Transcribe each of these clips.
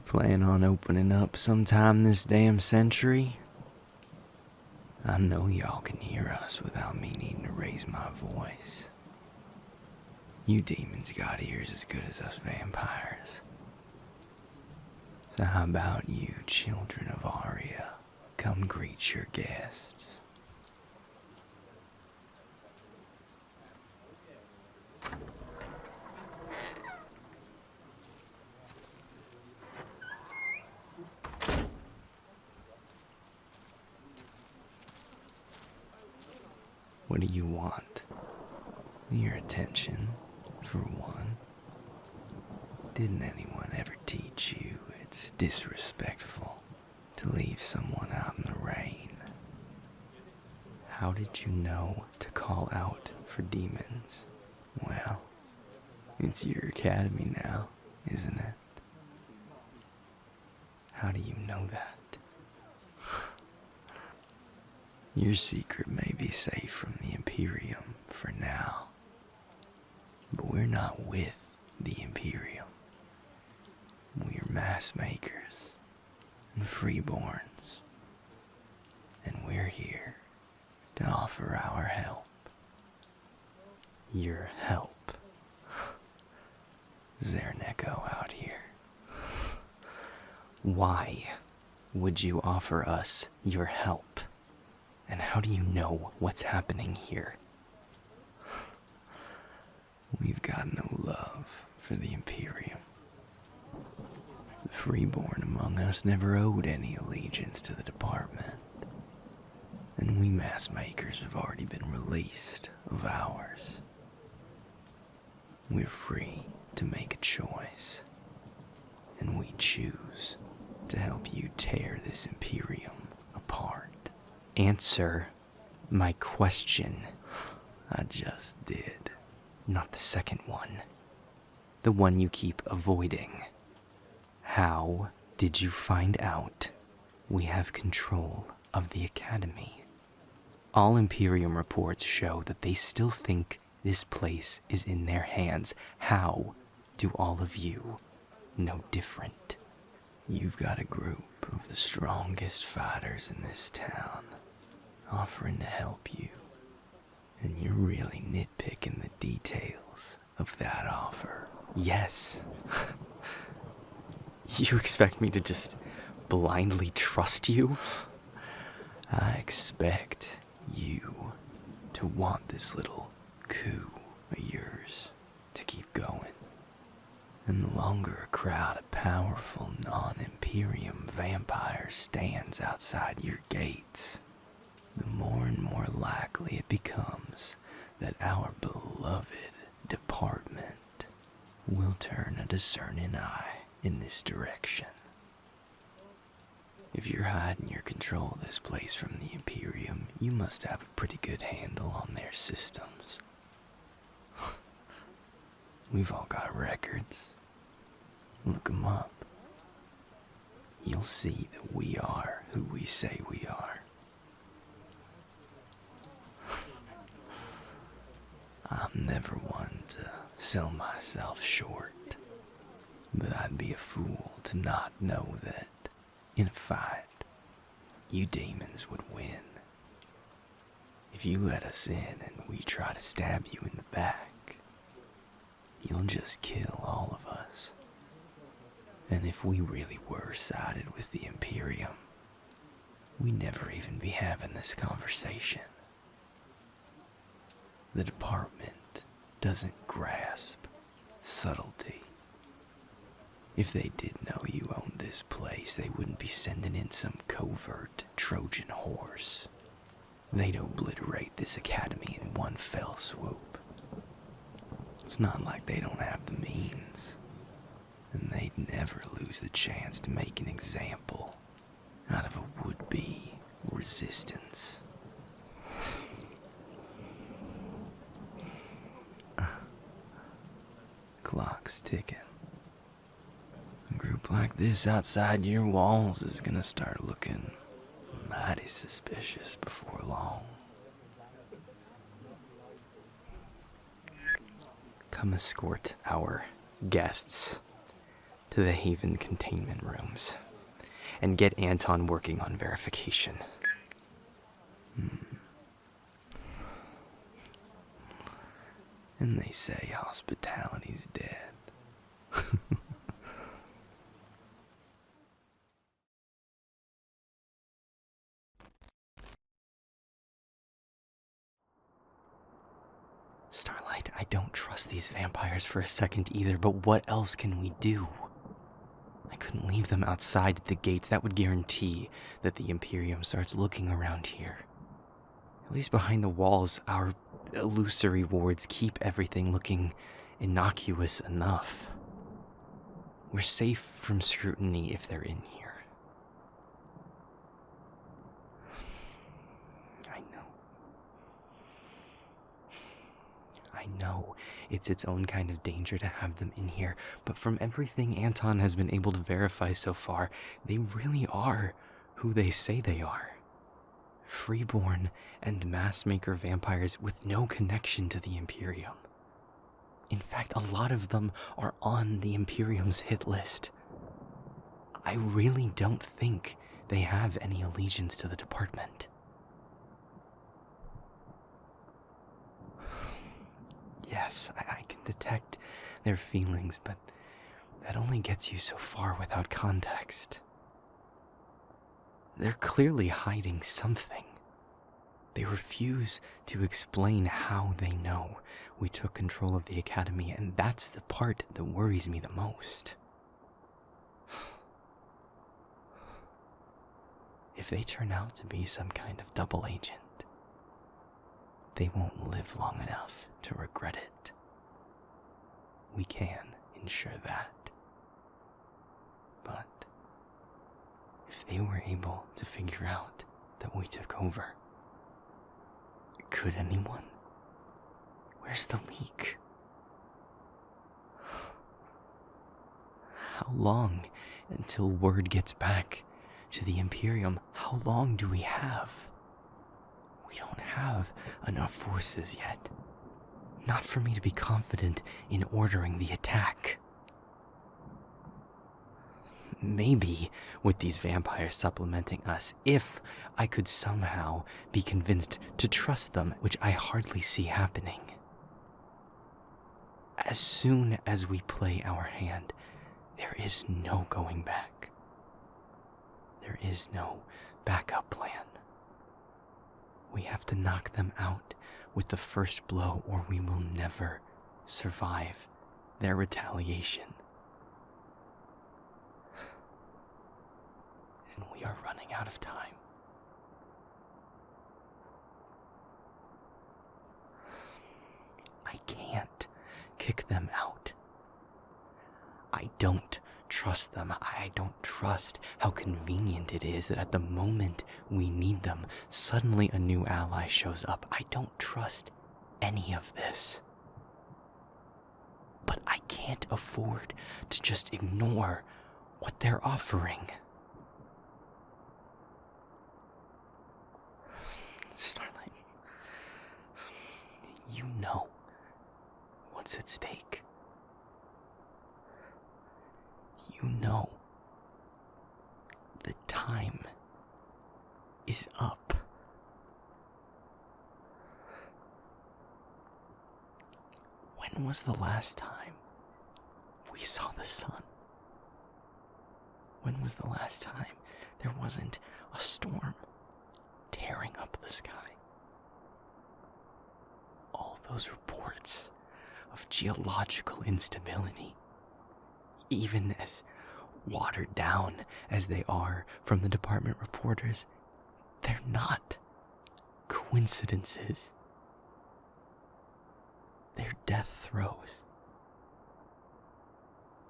Plan on opening up sometime this damn century? I know y'all can hear us without me needing to raise my voice. You demons got ears as good as us vampires. So how about you, children of Aria, come greet your guests? What do you want? Your attention, for one. Didn't anyone ever teach you it's disrespectful to leave someone out in the rain? How did you know to call out for demons? Well, it's your academy now, isn't it? How do you know that? Your secret may be safe from the Imperium for now, but we're not with the Imperium. We're mass makers and freeborns, and we're here to offer our help. Your help. Is there an echo out here? Why would you offer us your help? And how do you know what's happening here? We've got no love for the Imperium. The freeborn among us never owed any allegiance to the department. And we mass makers have already been released of ours. We're free to make a choice. And we choose to help you tear this Imperium apart. Answer my question. I just did. Not the second one. The one you keep avoiding. How did you find out we have control of the Academy? All Imperium reports show that they still think this place is in their hands. How do all of you know different? You've got a group of the strongest fighters in this town offering to help you, and you're really nitpicking the details of that offer. Yes. You expect me to just blindly trust you? I expect you to want this little coup of yours to keep going. And the longer a crowd of powerful non-Imperium vampires stands outside your gates, the more and more likely it becomes that our beloved department will turn a discerning eye in this direction. If you're hiding your control of this place from the Imperium, you must have a pretty good handle on their systems. We've all got records. Look 'em up. You'll see that we are who we say we are. I'm never one to sell myself short, but I'd be a fool to not know that, in a fight, you demons would win. If you let us in and we try to stab you in the back, you'll just kill all of us. And if we really were sided with the Imperium, we'd never even be having this conversation. The department doesn't grasp subtlety. If they did know you owned this place, they wouldn't be sending in some covert Trojan horse. They'd obliterate this academy in one fell swoop. It's not like they don't have the means, and they'd never lose the chance to make an example out of a would-be resistance. Clock's ticking. A group like this outside your walls is gonna start looking mighty suspicious before long. Come escort our guests to the Haven containment rooms and get Anton working on verification. And they say hospitality's dead. Starlight, I don't trust these vampires for a second either, but what else can we do? I couldn't leave them outside the gates. That would guarantee that the Imperium starts looking around here. At least behind the walls, our illusory wards keep everything looking innocuous enough. We're safe from scrutiny if they're in here. I know it's its own kind of danger to have them in here, but from everything Anton has been able to verify so far, they really are who they say they are. Freeborn and mass-maker vampires with no connection to the Imperium. In fact, a lot of them are on the Imperium's hit list. I really don't think they have any allegiance to the department. Yes, I can detect their feelings, but that only gets you so far without context. They're clearly hiding something. They refuse to explain how they know we took control of the Academy, and that's the part that worries me the most. If they turn out to be some kind of double agent, they won't live long enough to regret it. We can ensure that. But if they were able to figure out that we took over, could anyone? Where's the leak? How long until word gets back to the Imperium? How long do we have? We don't have enough forces yet. Not for me to be confident in ordering the attack. Maybe with these vampires supplementing us, if I could somehow be convinced to trust them, which I hardly see happening. As soon as we play our hand, there is no going back. There is no backup plan. We have to knock them out with the first blow, or we will never survive their retaliation. And we are running out of time. I can't kick them out. I don't trust them. I don't trust how convenient it is that at the moment we need them, suddenly a new ally shows up. I don't trust any of this. But I can't afford to just ignore what they're offering. Starlight, you know what's at stake. You know the time is up. When was the last time we saw the sun? When was the last time there wasn't a storm tearing up the sky? All those reports of geological instability, even as watered down as they are from the department reporters, they're not coincidences. They're death throes.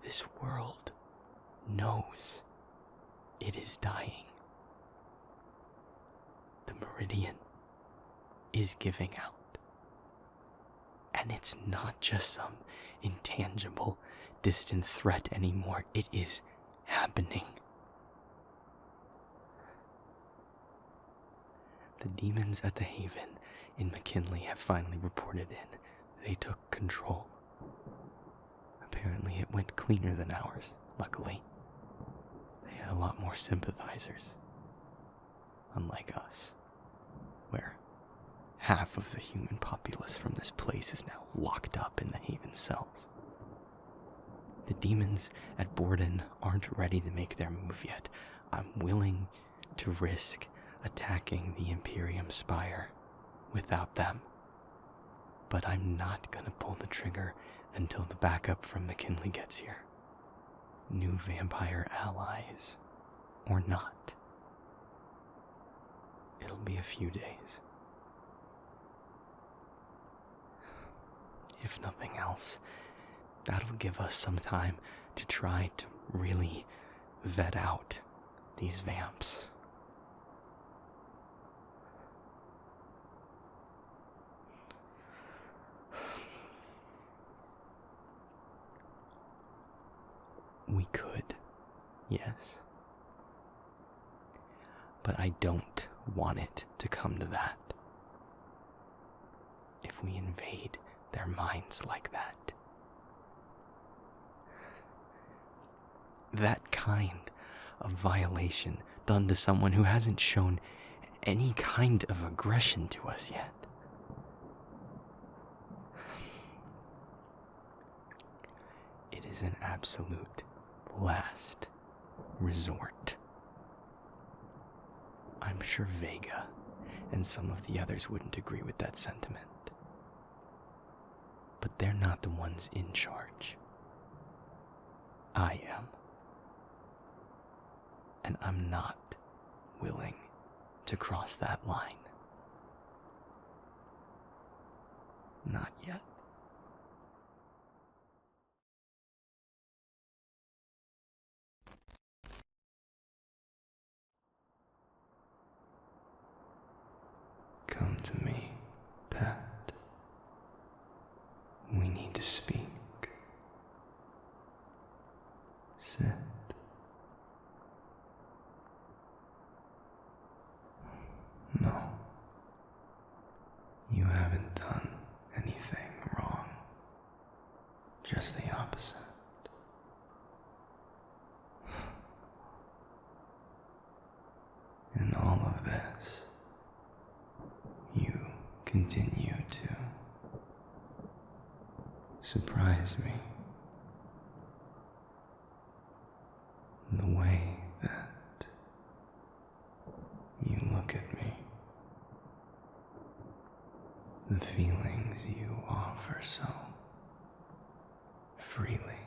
This world knows it is dying. The meridian is giving out. And it's not just some intangible, distant threat anymore. It is happening. The demons at the Haven in McKinley have finally reported in. They took control. Apparently it went cleaner than ours. Luckily, they had a lot more sympathizers, unlike us, where half of the human populace from this place is now locked up in the Haven cells. The demons at Borden aren't ready to make their move yet. I'm willing to risk attacking the Imperium Spire without them. But I'm not gonna pull the trigger until the backup from McKinley gets here. New vampire allies, or not. It'll be a few days. If nothing else, that'll give us some time to try to really vet out these vamps. We could, yes. But I don't want it to come to that. If we invade their minds like that, that kind of violation done to someone who hasn't shown any kind of aggression to us yet. It is an absolute last resort. I'm sure Vega and some of the others wouldn't agree with that sentiment. But they're not the ones in charge. I am. And I'm not willing to cross that line. Not yet. Come to me, Pat. We need to speak. Sit. No. You haven't done anything wrong. Just the opposite. In all of this, you continue to surprise me. The way that you look at me, the feelings you offer so freely,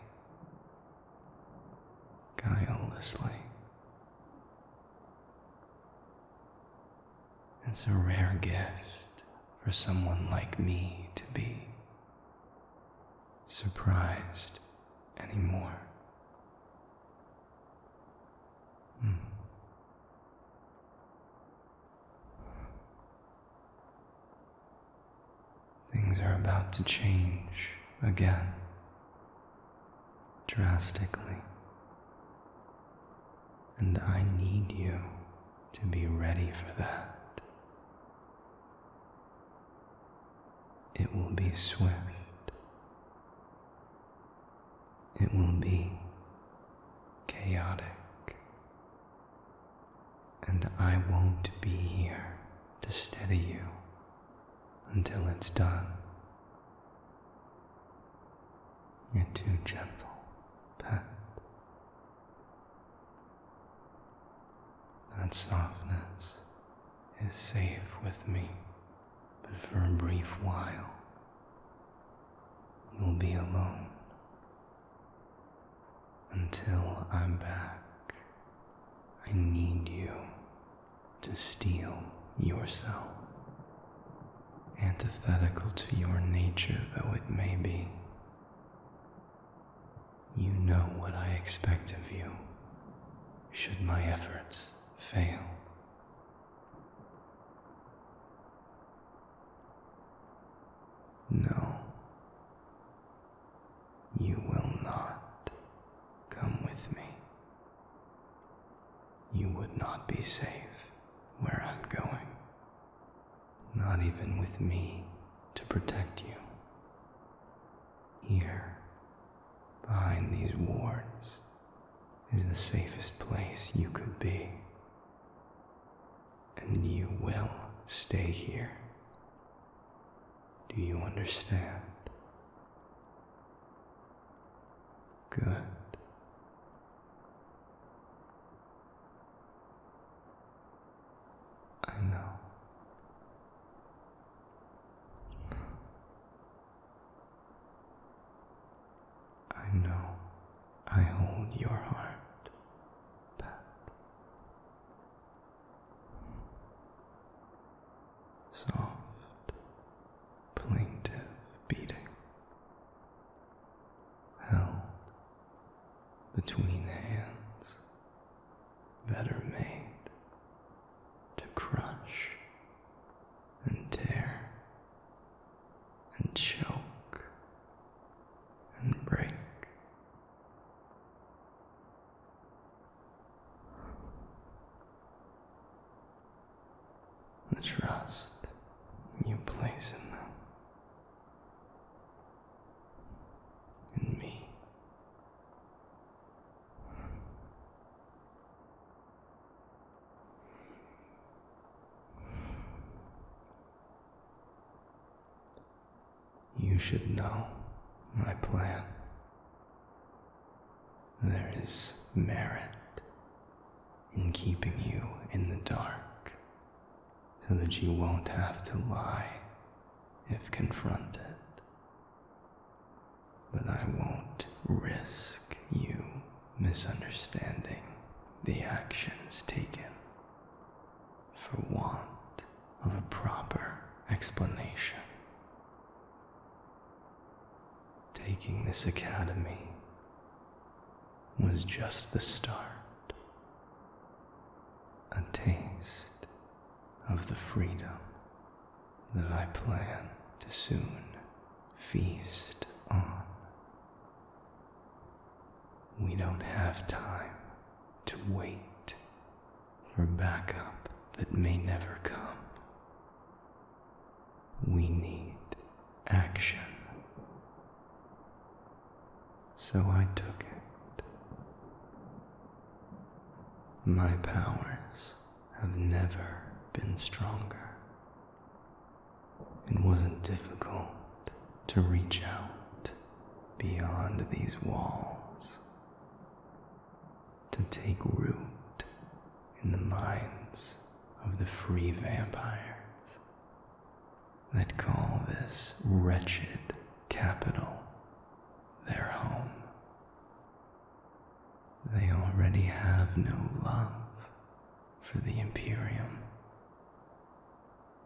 guilelessly. It's a rare gift for someone like me to be surprised anymore. Things are about to change again, drastically, and I need you to be ready for that. It will be swift. It will be chaotic. And I won't be here to steady you until it's done. You're too gentle, Pat. That softness is safe with me, but for a brief while, you'll be alone. Until I'm back, I need you to steel yourself. Antithetical to your nature though it may be, you know what I expect of you, should my efforts fail. No, you will not come with me. You would not be safe where I'm going. Not even with me to protect you. Here, behind these wards, is the safest place you could be, and you will stay here. Do you understand? Good. I know. I know I hold your heart, Pat. Soft, plaintive beating, held between hands, better made to crush and tear and choke and break. The trust you place in them, in me. You should know my plan. There is merit in keeping you in the dark so that you won't have to lie if confronted. But I won't risk you misunderstanding the actions taken for want of a proper explanation. Taking this academy was just the start, a taste of the freedom that I plan to soon feast on. We don't have time to wait for backup that may never come. We need action. So I took it. My powers have never been stronger. It wasn't difficult to reach out beyond these walls, to take root in the minds of the free vampires that call this wretched capital their home. They already have no love for the Imperium.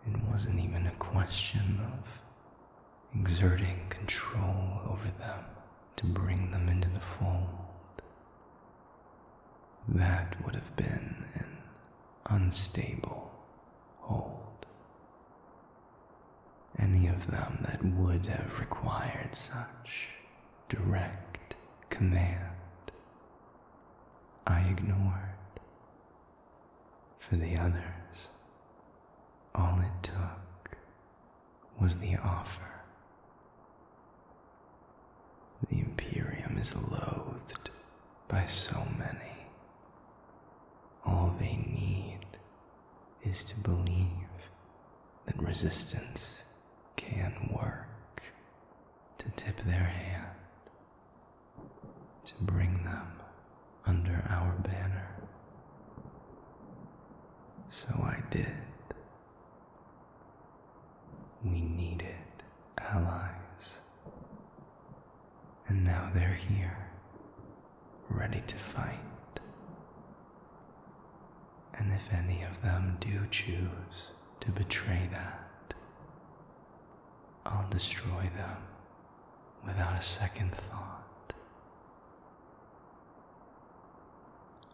It wasn't even a question of exerting control over them to bring them into the fold. That would have been an unstable hold. Any of them that would have required such direct command, I ignored. For the others, all it took was the offer. The Imperium is loathed by so many. All they need is to believe that resistance can work, to tip their hand, to bring them under our banner. So I did. We needed allies. And now they're here, ready to fight. And if any of them do choose to betray that, I'll destroy them without a second thought.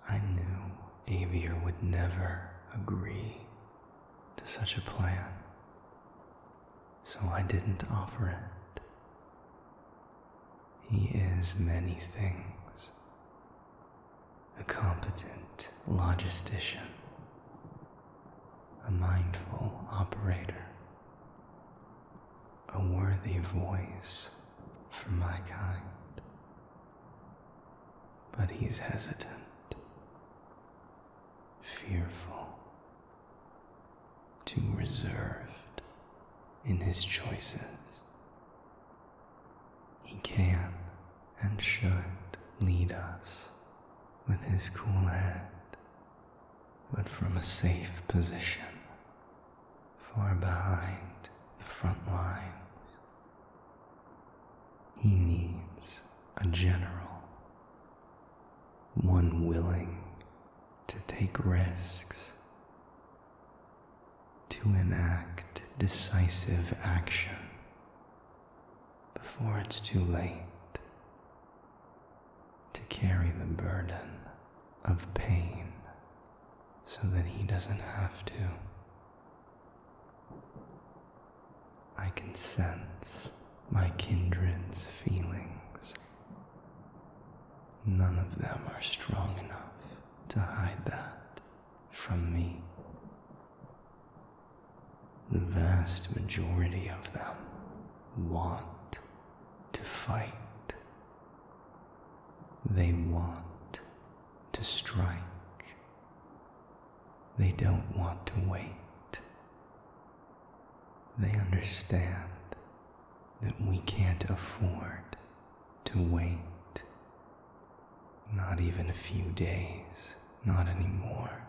I knew Avier would never agree to such a plan, so I didn't offer it. He is many things: a competent logistician, a mindful operator, a worthy voice for my kind. But he's hesitant, fearful, too reserved in his choices. He can and should lead us with his cool head, but from a safe position, far behind the front lines. He needs a general, one willing to take risks, to enact decisive action before it's too late, to carry the burden of pain so that he doesn't have to. I can sense my kindred's feelings. None of them are strong enough to hide that from me. The vast majority of them want to fight. They want to strike. They don't want to wait. They understand that we can't afford to wait. Not even a few days, not anymore.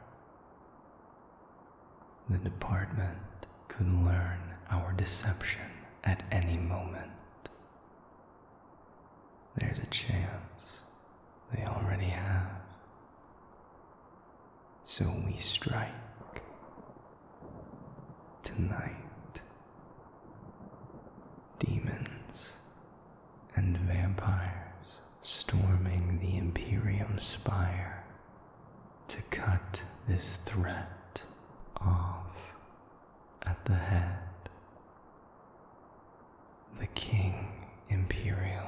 The department could learn our deception at any moment. There's a chance they already have. So we strike tonight. Demons and vampires storming the Imperium spire to cut this threat off at the head. The King Imperial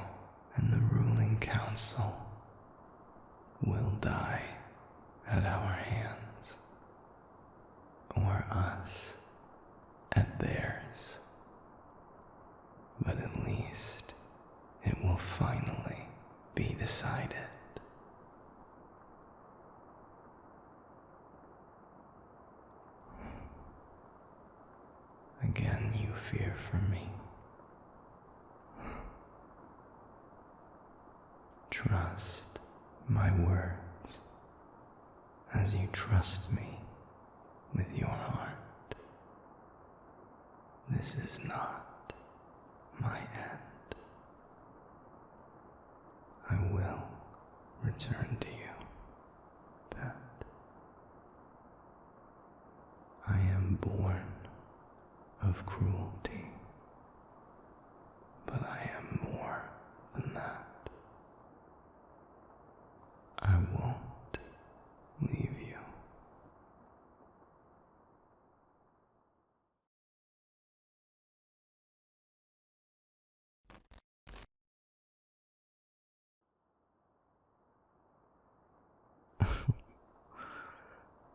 and the ruling council will die at our hands, or us at theirs. But at least it will finally be decided. Again, you fear for me. Trust my words as you trust me with your heart. This is not my end. I will return to you, pet. I am born of cruelty, but I am more than that. I won't leave you.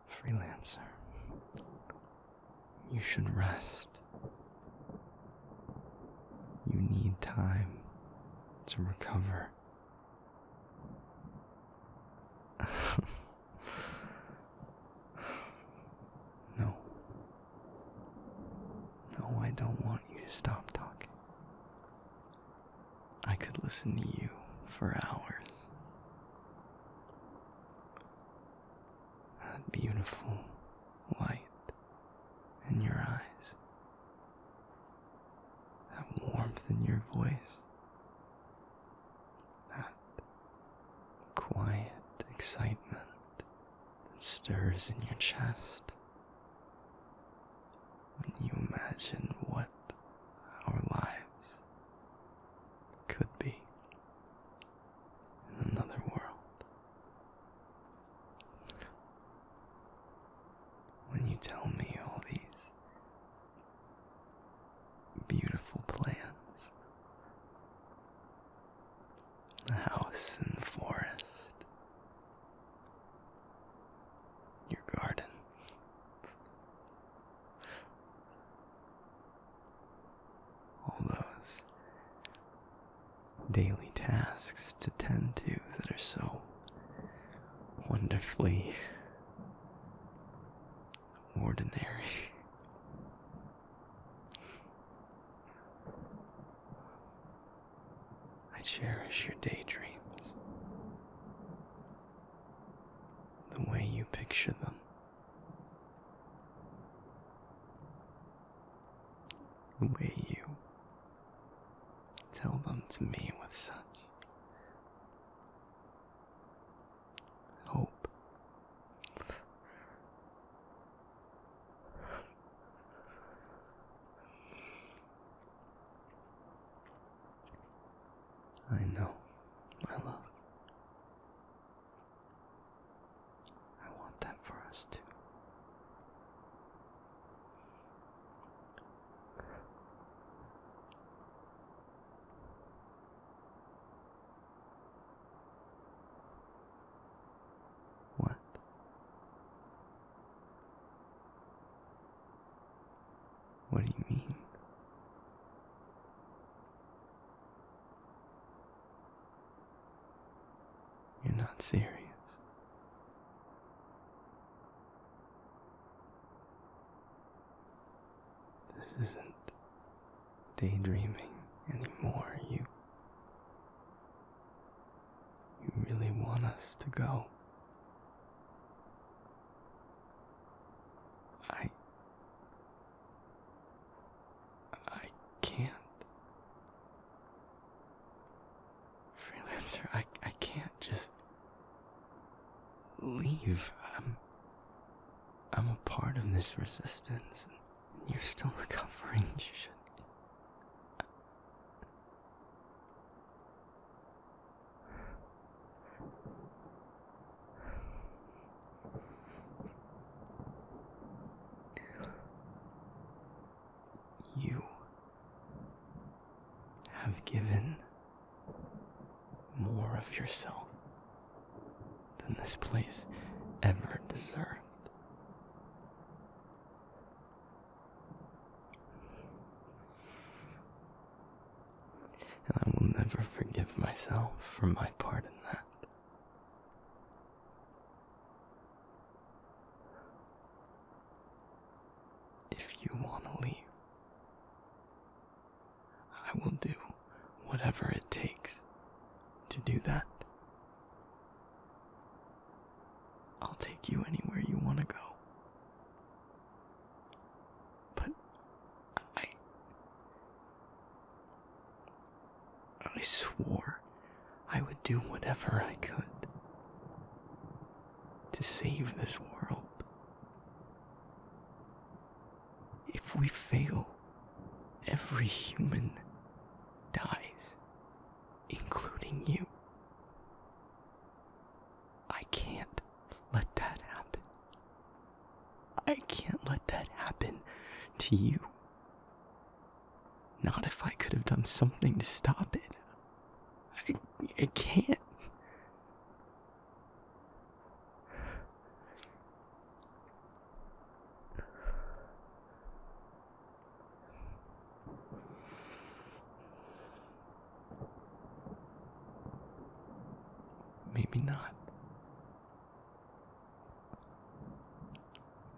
Freelancer, you should rest. You need time to recover. No. No, I don't want you to stop talking. I could listen to you for hours. That beautiful light in your eyes. That warmth in your voice. That quiet excitement that stirs in your chest when you imagine what our lives could be in another world. When you tell me all these beautiful plans, the house in the forest, your garden, all those daily tasks to tend to that are so wonderfully ordinary. I cherish your daydreams, the way you picture them, the way you tell them to me with such hope. I know, my love. I want that for us too. What? What do you mean? You're not serious. This isn't daydreaming anymore. You really want us to go. I can't. Freelancer, I can't just leave. I'm a part of this resistance, and you're still recovering. You should. You have given more of yourself than this place ever deserved. And I will never forgive myself for my part in that. If you want to leave, I will do whatever it takes to do that. I'll take you anywhere you want to go. But I swore I would do whatever I could to save this world. If we fail, every human dies, including you. I can't let that happen. I can't let that happen to you. Not if I could have done something to stop it. I can't. Maybe not.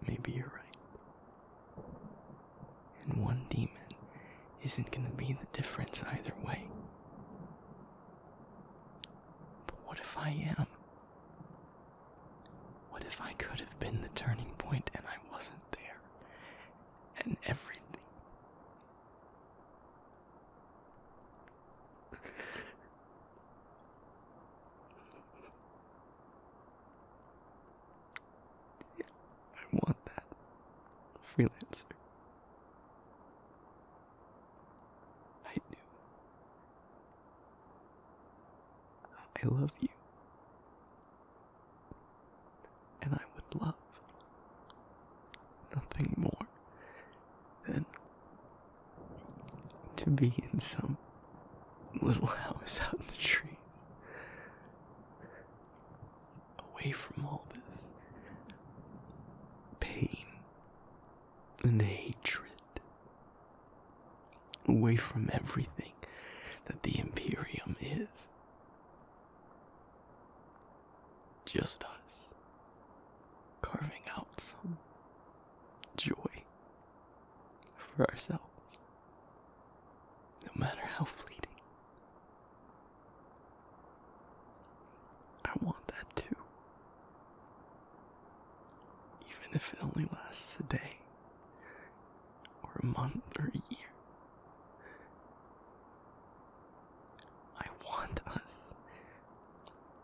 Maybe you're right. And one demon isn't gonna be the difference either way. But what if I am? What if I could have been the turning point and I wasn't there? And everything. I want that. Freelancer. I do. I love you. And I would love nothing more than to be in some little house out in the trees, away from all this pain and hatred, away from everything that the Imperium is. just us, carving out some joy for ourselves, no matter how fleeting. I want that too. Even if it only lasts a day, or a month, or a year. I want us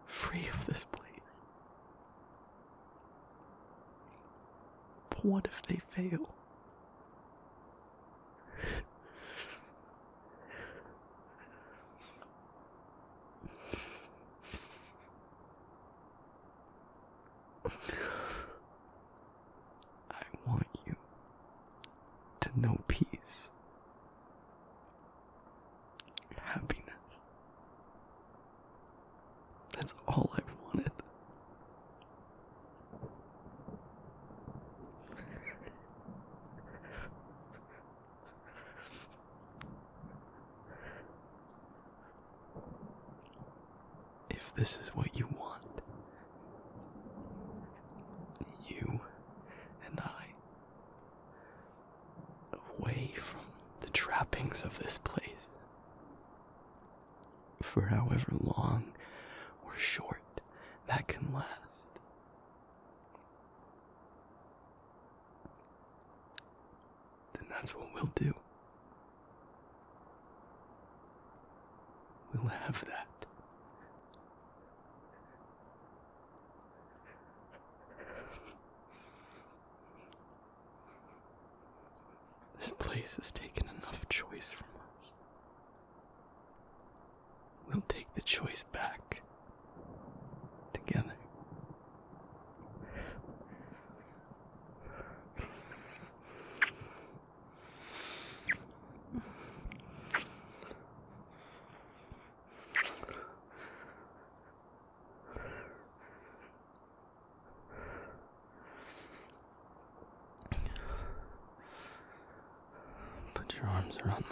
free of this place. But what if they fail? I want you to know peace, happiness. That's all I've wanted. If this is what you want, you and I, away from the trappings of this place, for however long or short that can last. Then that's what we'll do. We'll have that. This place has taken enough choice from us. We'll take the choice back. Together. Put your arms around